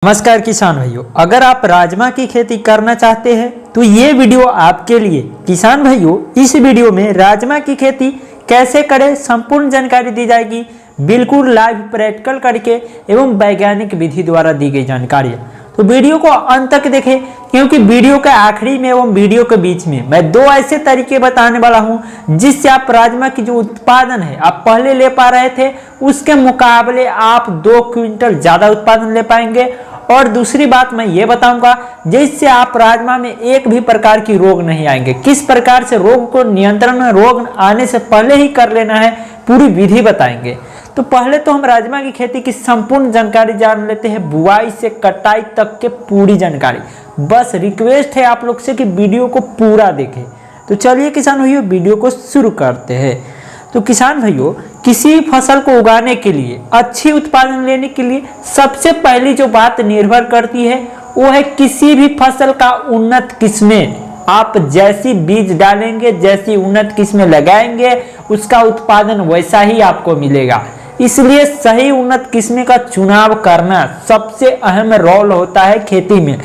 नमस्कार किसान भाइयों, अगर आप राजमा की खेती करना चाहते हैं तो ये वीडियो आपके लिए। किसान भाइयों, इस वीडियो में राजमा की खेती कैसे करें संपूर्ण जानकारी दी जाएगी, बिल्कुल लाइव प्रैक्टिकल करके एवं वैज्ञानिक विधि द्वारा दी गई जानकारी है। तो वीडियो को अंत तक देखें, क्योंकि वीडियो के आखिरी में एवं वीडियो के बीच में मैं दो ऐसे तरीके बताने वाला हूं जिससे आप राजमा की जो उत्पादन है आप पहले ले पा रहे थे उसके मुकाबले आप 2 क्विंटल ज्यादा उत्पादन ले पाएंगे। और दूसरी बात मैं ये बताऊंगा जिससे आप राजमा में एक भी प्रकार की रोग नहीं आएंगे, किस प्रकार से रोग को नियंत्रण में रोग आने से पहले ही कर लेना है, पूरी विधि बताएंगे। तो पहले तो हम राजमा की खेती की संपूर्ण जानकारी जान लेते हैं, बुआई से कटाई तक के पूरी जानकारी। बस रिक्वेस्ट है आप लोग से कि वीडियो को पूरा देखें। तो चलिए किसान भाइयों, वीडियो को शुरू करते हैं। तो किसान भाइयों, किसी फसल को उगाने के लिए, अच्छी उत्पादन लेने के लिए सबसे पहली जो बात निर्भर करती है वो है किसी भी फसल का उन्नत किस्में। आप जैसी बीज डालेंगे, जैसी उन्नत किस्में लगाएंगे, उसका उत्पादन वैसा ही आपको मिलेगा। इसलिए सही उन्नत किस्में का चुनाव करना सबसे अहम रोल होता है खेती में।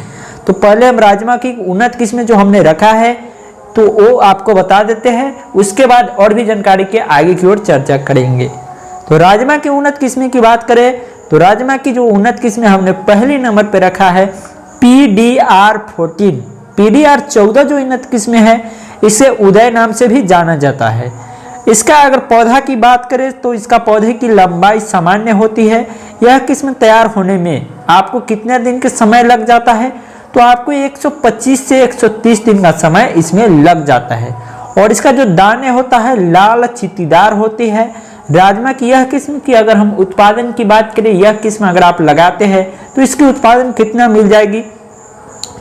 तो पहले हम राजमा की उन्नत किस्में जो हमने रखा है तो वो आपको बता देते हैं, उसके बाद और भी जानकारी के आगे की ओर चर्चा करेंगे। तो राजमा की उन्नत किस्में की बात करें तो राजमा की जो उन्नत किस्में हमने पहले नंबर पर रखा है PDR14। PDR14 जो उन्नत किस्में है इसे उदय नाम से भी जाना जाता है। इसका अगर पौधा की बात करें तो इसका पौधे की लंबाई सामान्य होती है। यह किस्म तैयार होने में आपको कितने दिन के समय लग जाता है, तो आपको 125 से 130 दिन का समय इसमें लग जाता है। और इसका जो दाने होता है लाल चित्तीदार होती है। राजमा की यह किस्म की अगर हम उत्पादन की बात करें, यह किस्म अगर आप लगाते हैं तो इसकी उत्पादन कितना मिल जाएगी,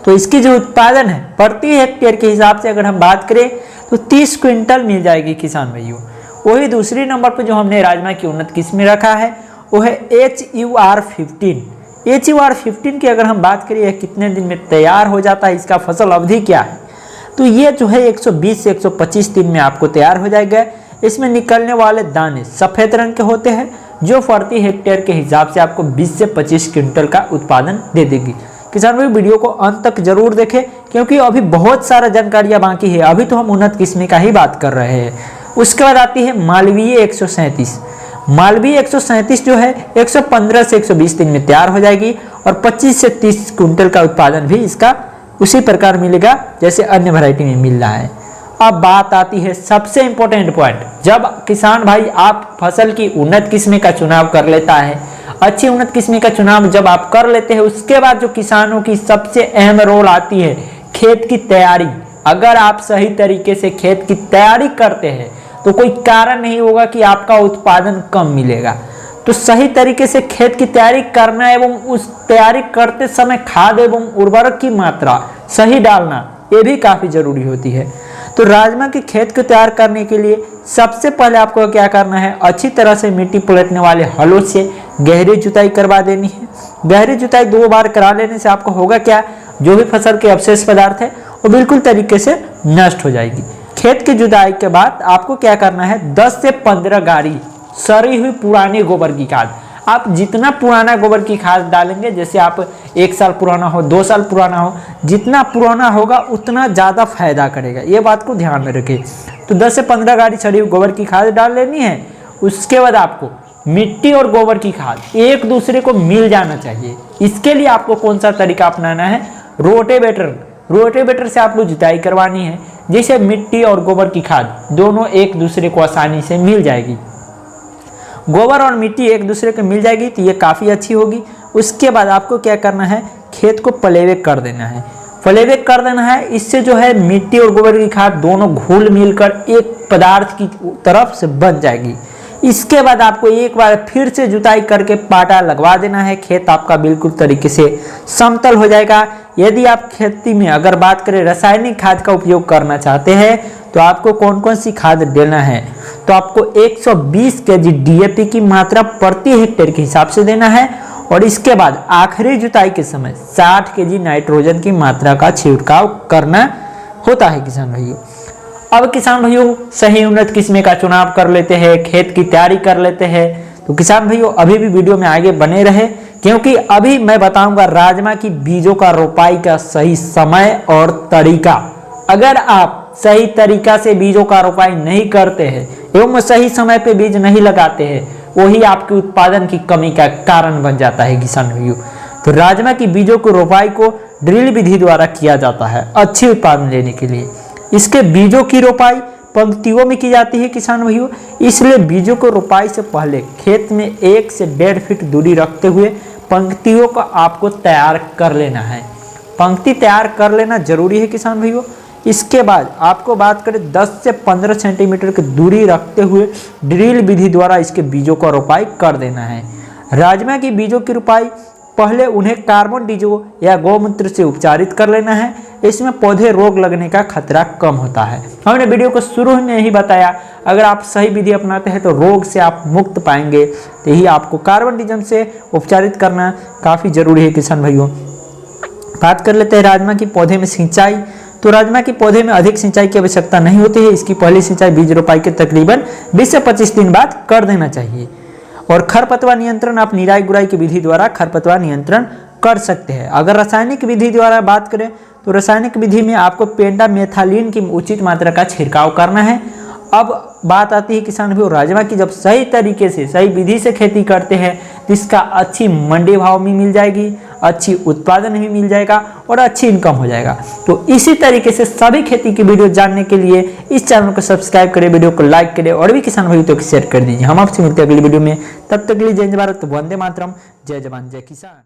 तो इसकी जो उत्पादन है प्रति हेक्टेयर के हिसाब से अगर हम बात करें तो 30 क्विंटल मिल जाएगी किसान भाइयों। वही दूसरी नंबर पर जो हमने राजमा की उन्नत किस्में रखा है वो है HUR15। HUR15 की अगर हम बात करें कितने दिन में तैयार हो जाता है, इसका फसल अवधि क्या है, तो ये जो है 120 से 125 दिन में आपको तैयार हो जाएगा। इसमें निकलने वाले दाने सफ़ेद रंग के होते हैं जो प्रति हेक्टेयर के हिसाब से आपको 20 से 25 क्विंटल का उत्पादन दे देगी। किसान भाई, वीडियो को अंत तक जरूर देखें क्योंकि अभी बहुत सारा जानकारियाँ बाकी है। अभी तो हम उन्नत किस्में का ही बात कर रहे हैं। उसके बाद आती है मालवीय 137। मालवीय 137 जो है 115 से 120 दिन में तैयार हो जाएगी और 25 से 30 क्विंटल का उत्पादन भी इसका उसी प्रकार मिलेगा जैसे अन्य वैरायटी में मिल रहा है। अब बात आती है सबसे इंपॉर्टेंट पॉइंट, जब किसान भाई आप फसल की उन्नत किस्में का चुनाव कर लेता है, अच्छी उन्नत किस्में का चुनाव जब आप कर लेते हैं, उसके बाद जो किसानों की सबसे अहम रोल आती है खेत की तैयारी। अगर आप सही तरीके से खेत की तैयारी करते हैं तो कोई कारण नहीं होगा कि आपका उत्पादन कम मिलेगा। तो सही तरीके से खेत की तैयारी करना एवं उस तैयारी करते समय खाद एवं उर्वरक की मात्रा सही डालना ये भी काफ़ी जरूरी होती है। तो राजमा की खेत को तैयार करने के लिए सबसे पहले आपको क्या करना है, अच्छी तरह से मिट्टी पलटने वाले हलों से गहरी जुताई करवा देनी है। गहरी जुताई 2 बार करा लेने से आपको होगा क्या, जो भी फसल के अवशेष पदार्थ है वो बिल्कुल तरीके से नष्ट हो जाएगी। खेत की जुताई के बाद आपको क्या करना है, 10 से 15 गाड़ी सड़ी हुई पुरानी गोबर की खाद। आप जितना पुराना गोबर की खाद डालेंगे, जैसे आप 1 साल पुराना हो, 2 साल पुराना हो, जितना पुराना होगा उतना ज़्यादा फायदा करेगा, ये बात को ध्यान में रखें। तो 10 से 15 गाड़ी सड़ी हुई गोबर की खाद डाल लेनी है। उसके बाद आपको मिट्टी और गोबर की खाद एक दूसरे को मिल जाना चाहिए। इसके लिए आपको कौन सा तरीका अपनाना है, रोटेवेटर से आपको जुताई करवानी है, जिससे मिट्टी और गोबर की खाद दोनों एक दूसरे को आसानी से मिल जाएगी। गोबर और मिट्टी एक दूसरे को मिल जाएगी तो ये काफ़ी अच्छी होगी। उसके बाद आपको क्या करना है, खेत को प्लेबैक कर देना है। प्लेबैक कर देना है, इससे जो है मिट्टी और गोबर की खाद दोनों घुल मिलकर एक पदार्थ की तरफ से बन जाएगी। इसके बाद आपको एक बार फिर से जुताई करके पाटा लगवा देना है। खेत आपका बिल्कुल तरीके से समतल हो जाएगा। यदि आप खेती में अगर बात करें रासायनिक खाद का उपयोग करना चाहते हैं तो आपको कौन कौन सी खाद देना है, तो आपको 120 kg DAP की मात्रा प्रति हेक्टेयर के हिसाब से देना है। और इसके बाद आखिरी जुताई के समय 60 kg नाइट्रोजन की मात्रा का छिड़काव करना होता है किसान भाइयों। अब किसान भाइयों सही उन्नत किस्में का चुनाव कर लेते हैं, खेत की तैयारी कर लेते हैं। तो किसान भाइयों अभी भी वीडियो में आगे बने रहे क्योंकि अभी मैं बताऊंगा राजमा की बीजों का रोपाई का सही समय और तरीका। अगर आप सही तरीका से बीजों का रोपाई नहीं करते हैं एवं सही समय पे बीज नहीं लगाते हैं, वही आपके उत्पादन की कमी का कारण बन जाता है किसान भाइयों। तो राजमा की बीजों की रोपाई को ड्रिल विधि द्वारा किया जाता है अच्छे उत्पादन लेने के लिए। इसके बीजों की रोपाई पंक्तियों में की जाती है किसान भाइयों, इसलिए बीजों को रोपाई से पहले खेत में 1 से 1.5 फीट दूरी रखते हुए पंक्तियों को आपको तैयार कर लेना है। पंक्ति तैयार कर लेना जरूरी है किसान भाइयों। इसके बाद आपको बात करें 10 से 15 सेंटीमीटर की दूरी रखते हुए ड्रिल विधि द्वारा इसके बीजों का रोपाई कर देना है। राजमा की बीजों की रोपाई पहले उन्हें कार्बन डीजो या गौमूत्र से उपचारित कर लेना है, इसमें पौधे रोग लगने का खतरा कम होता है। हमने वीडियो को शुरू में ही बताया, अगर आप सही विधि अपनाते हैं तो रोग से आप मुक्त पाएंगे। तो यही आपको कार्बन डीजम से उपचारित करना काफ़ी जरूरी है किसान भाइयों। बात कर लेते हैं राजमा की पौधे में सिंचाई। तो राजमा के पौधे में अधिक सिंचाई की आवश्यकता नहीं होती है। इसकी पहली सिंचाई बीज रोपाई के तकरीबन 20 से 25 दिन बाद कर देना चाहिए। और खरपतवार नियंत्रण आप निराई गुड़ाई की विधि द्वारा खरपतवार नियंत्रण कर सकते हैं। अगर रासायनिक विधि द्वारा बात करें तो रासायनिक विधि में आपको पेंडामेथालिन की उचित मात्रा का छिड़काव करना है। अब बात आती है किसान भाइयों राजमा की, जब सही तरीके से सही विधि से खेती करते हैं तो इसका अच्छी मंडी भाव में मिल जाएगी, अच्छी उत्पादन भी मिल जाएगा और अच्छी इनकम हो जाएगा। तो इसी तरीके से सभी खेती की वीडियो जानने के लिए इस चैनल को सब्सक्राइब करें, वीडियो को लाइक करें और भी किसान भाइयों को शेयर कर दीजिए। हम आपसे मिलते हैं अगली वीडियो में, तब तक के लिए जय हिंद भारत, वंदे मातरम, जय जवान जय किसान।